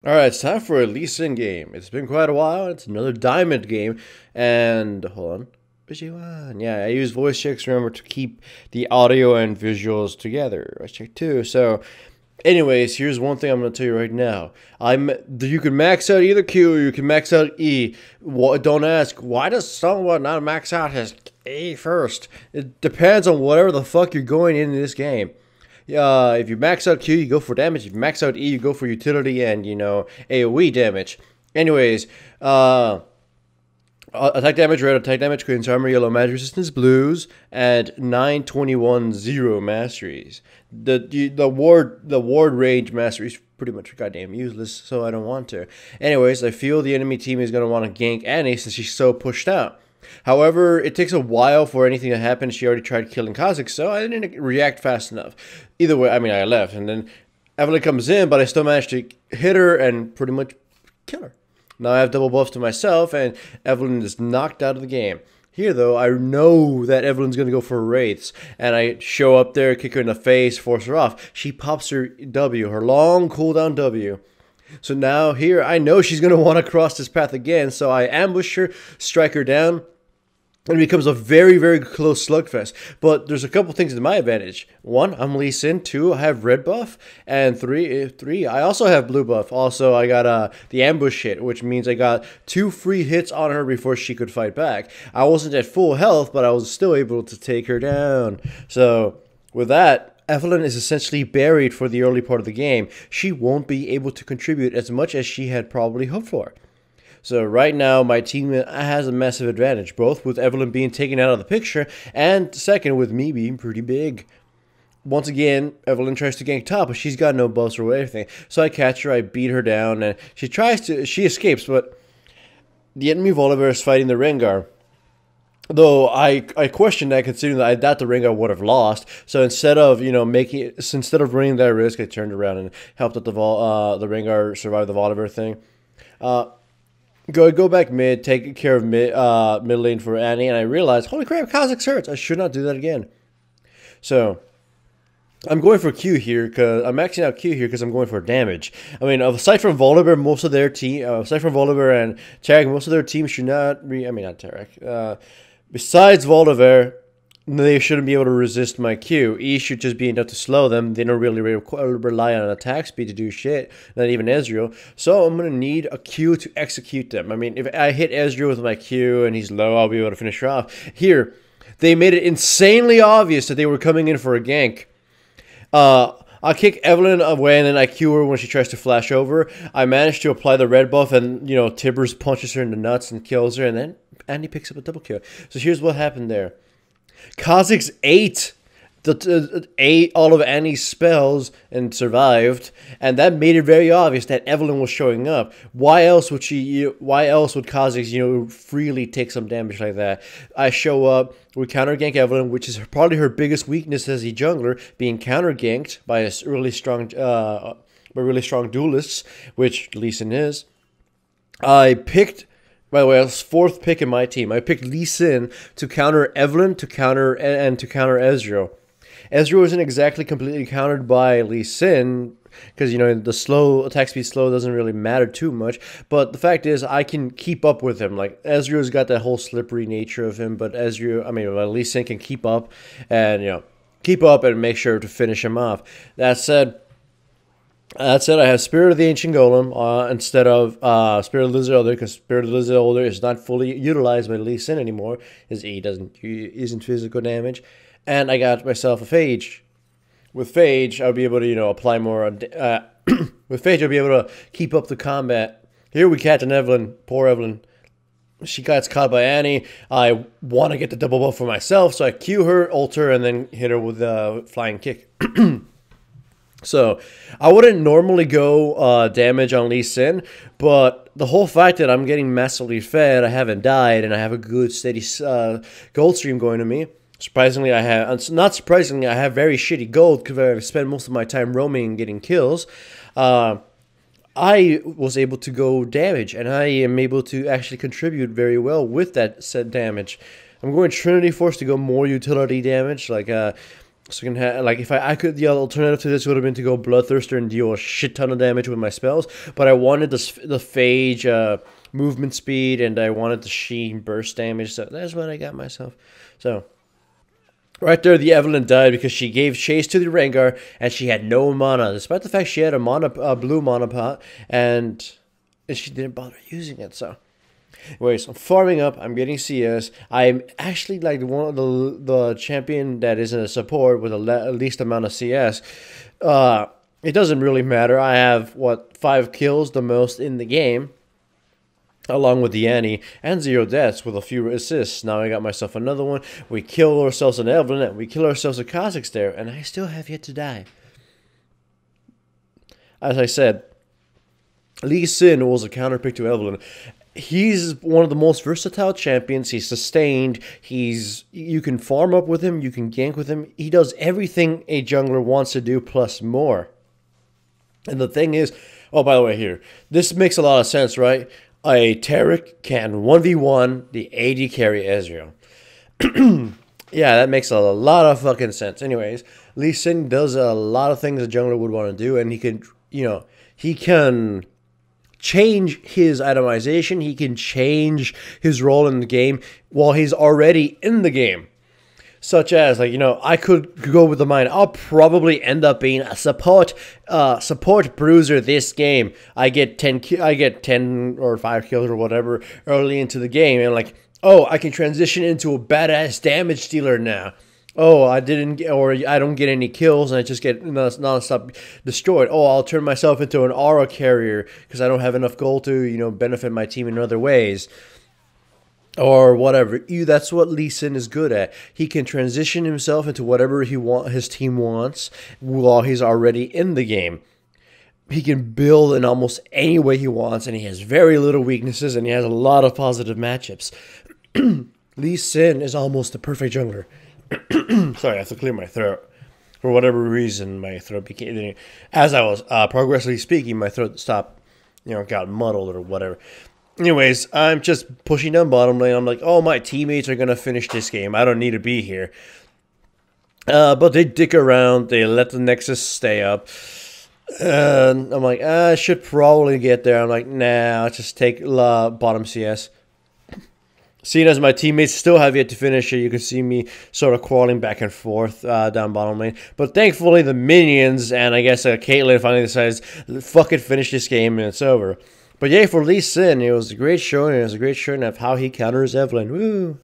Alright, it's time for a Lee Sin game. It's been quite a while. It's another diamond game. And hold on. Yeah, I use voice checks, remember, to keep the audio and visuals together. Voice check too. So, anyways, here's one thing I'm going to tell you right now. You can max out either Q or you can max out E. Don't ask, why does someone not max out his E first? It depends on whatever the fuck you're going into this game. If you max out Q, you go for damage. If you max out E, you go for utility and, AoE damage. Anyways, attack damage red, attack damage greens, armor yellow, magic resistance blues, and 921 0 masteries. The ward range masteries pretty much goddamn useless, so I don't want to. Anyways, I feel the enemy team is gonna want to gank Annie since she's so pushed out. However, it takes a while for anything to happen. She already tried killing Kha'Zix, so I didn't react fast enough. Either way, I left, and then Evelyn comes in, but I still managed to hit her and pretty much kill her. Now I have double buffs to myself, and Evelyn is knocked out of the game. Here, though, I know that Evelyn's going to go for wraiths, and I show up there, kick her in the face, force her off. She pops her W, her long cooldown W. So now here, I know she's going to want to cross this path again, so I ambush her, strike her down, and it becomes a very, very close slugfest. But there's a couple things to my advantage. One, I'm Lee Sin. Two, I have red buff. And three, I also have blue buff. Also, I got the ambush hit, which means I got 2 free hits on her before she could fight back. I wasn't at full health, but I was still able to take her down. So, with that, Evelyn is essentially buried for the early part of the game. She won't be able to contribute as much as she had probably hoped for. So right now, my team has a massive advantage, both with Evelyn being taken out of the picture, and second, with me being pretty big. Once again, Evelyn tries to gank top, but she's got no buffs or anything. So I catch her, I beat her down, and she escapes, but the enemy Volibear is fighting the Rengar. Though I question that, considering that I doubt the Rengar would have lost. So instead of running that risk, I turned around and helped out the Rengar survive the Volibear thing. Go back mid, take care of mid lane for Annie, and I realized, holy crap, Kha'Zix hurts. I should not do that again. So I'm going for Q here because I'm maxing out Q here because I'm going for damage. I mean, aside from Volibear, most of their team, aside from Volibear and Tarek, most of their team should not. Not Tarek. Besides Volibear, they shouldn't be able to resist my Q. E should just be enough to slow them. They don't really rely on attack speed to do shit, not even Ezreal. So I'm going to need a Q to execute them. I mean, if I hit Ezreal with my Q and he's low, I'll be able to finish her off. Here, they made it insanely obvious that they were coming in for a gank. I kick Evelyn away and then I Q her when she tries to flash over. I managed to apply the red buff and, Tibbers punches her in the nuts and kills her, and then Andy picks up a double kill. So here's what happened there. Kha'Zix ate all of Annie's spells and survived, and that made it very obvious that Evelyn was showing up. Why else would Kha'Zix, freely take some damage like that? I show up, we counter gank Evelyn, which is probably her biggest weakness as a jungler, being counter ganked by a really strong duelists, which Lee Sin is. By the way, I was 4th pick in my team. I picked Lee Sin to counter Evelyn, to counter Ezreal. Ezreal isn't exactly completely countered by Lee Sin, because, the slow attack speed doesn't really matter too much. But the fact is, I can keep up with him. Like, Ezreal's got that whole slippery nature of him, but Lee Sin can keep up and, make sure to finish him off. That said, I have Spirit of the Ancient Golem instead of Spirit of the Lizard Elder, because Spirit of the Lizard Elder is not fully utilized by Lee Sin anymore. His E isn't physical damage. And I got myself a Phage. With Phage, I'll be able to, apply more. With Phage, I'll be able to keep up the combat. Here we catch an Evelyn. Poor Evelyn. She gets caught by Annie. I want to get the double buff for myself, so I Q her, ult her, and then hit her with a flying kick. So, I wouldn't normally go damage on Lee Sin, but the whole fact that I'm getting massively fed, I haven't died, and I have a good steady gold stream going to me. Surprisingly, I have very shitty gold because I spend most of my time roaming and getting kills. I was able to go damage, and I am able to actually contribute very well with that said damage. I'm going Trinity Force to go more utility damage, like So you can have, like, if I could, the alternative to this would have been to go Bloodthirster and deal a shit ton of damage with my spells, but I wanted the Phage movement speed, and I wanted the Sheen burst damage, so that's what I got myself. So, right there, the Evelyn died because she gave chase to the Rengar, and she had no mana, despite the fact she had a blue mana pot, and she didn't bother using it, so... Anyways, I'm farming up. I'm getting CS. I'm actually like one of the champion that is in a support with the least amount of CS. It doesn't really matter. I have, what, 5 kills, the most in the game, along with the Annie, and 0 deaths with a few assists. Now I got myself another one. We kill ourselves an Evelyn, and we kill ourselves a Kha'Zix there, and I still have yet to die. As I said, Lee Sin was a counterpick to Evelyn. He's one of the most versatile champions. He's sustained. You can farm up with him. You can gank with him. He does everything a jungler wants to do plus more. And the thing is, oh, by the way, here, this makes a lot of sense, right? A Taric can 1v1 the AD carry Ezreal. Yeah, that makes a lot of fucking sense. Anyways, Lee Sin does a lot of things a jungler would want to do, and he can, he can change his itemization. He can change his role in the game while he's already in the game. Such as, like, I could go with the mind. I'll probably end up being a support bruiser this game. I get 10 or 5 kills or whatever early into the game, and like, oh, I can transition into a badass damage dealer now. Oh, I don't get any kills, and I just get non-stop destroyed. Oh, I'll turn myself into an aura carrier because I don't have enough gold to, benefit my team in other ways. Or whatever. That's what Lee Sin is good at. He can transition himself into whatever his team wants while he's already in the game. He can build in almost any way he wants, and he has very little weaknesses, and he has a lot of positive matchups. Lee Sin is almost the perfect jungler. Sorry, I have to clear my throat. For whatever reason, my throat became... As I was progressively speaking, my throat stopped, got muddled or whatever. Anyways, I'm just pushing down bottom lane. I'm like, oh, my teammates are going to finish this game. I don't need to be here. But they dick around. They let the Nexus stay up. And I'm like, I should probably get there. I'm like, nah, I'll just take bottom CS. Seeing as my teammates still have yet to finish it, you can see me sort of crawling back and forth down bottom lane. But thankfully, the minions and I guess Caitlyn finally decides, fuck it, finish this game and it's over. But yeah, for Lee Sin, it was a great showing. It was a great showing of how he counters Evelyn. Woo!